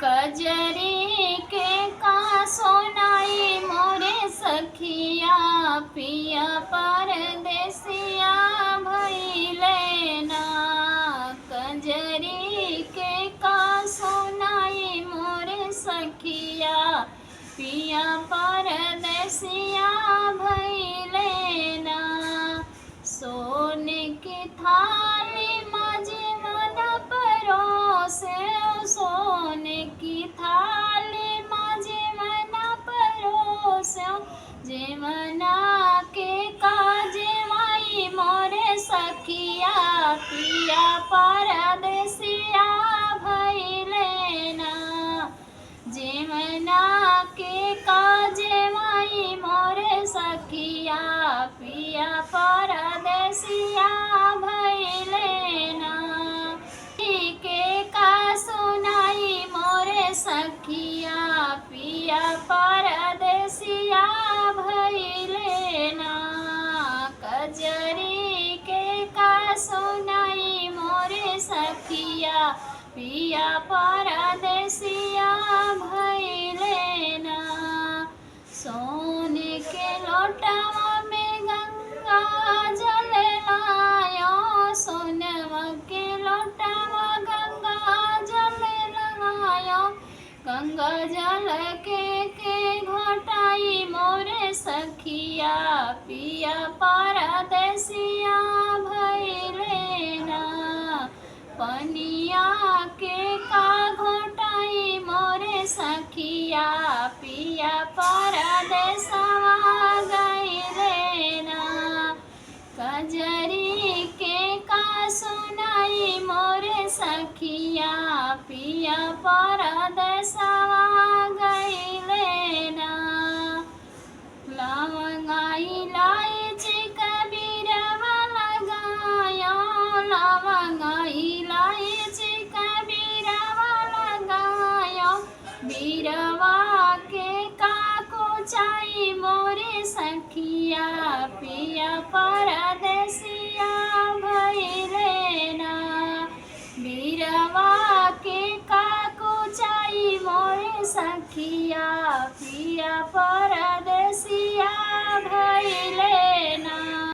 कजरी के का सोनाई मोरे सखिया पिया परदेसिया भइले ना। कजरी के का सोनाई मोरे सखिया पिया परदेसिया भइले ना। सोने की थाली माझे मन परोसे, सोने की थाली माझे मन परोसे, जेवना के काजे माई मोरे सखिया पिया परदेसिया भइले ना। जेवना के काजे माई मोरे सखिया पिया परदेसिया भइले ना। के का सुनाई मोरे सखिया पिया परदेसिया भइले ना। कजरी के का सुनाई मोरे सखिया पिया परदेसिया भइले ना। सोने के लोटवा में गंगा जल लायो, सोनवा के लोटवा गंगा जल लगायो। गंगा जल के घोटाई मोरे सखिया पिया परदेसिया भइले ना। पनिया के का घोटाई मोरे सखिया पिया परदेसवा गइले ना। कजरी के का सुनाई मोरे सखिया पिया परदेसवा गइले ना। लवंगा इलायची कबीरवा लगायो, लवंगा इलायची कबीरवा लगायो। बीरवा के का कोचाई मोरे सखिया पिया परदेसिया भइले ना। बीरवा के का कोचाई मोरे सखिया पिया परदेसिया भइले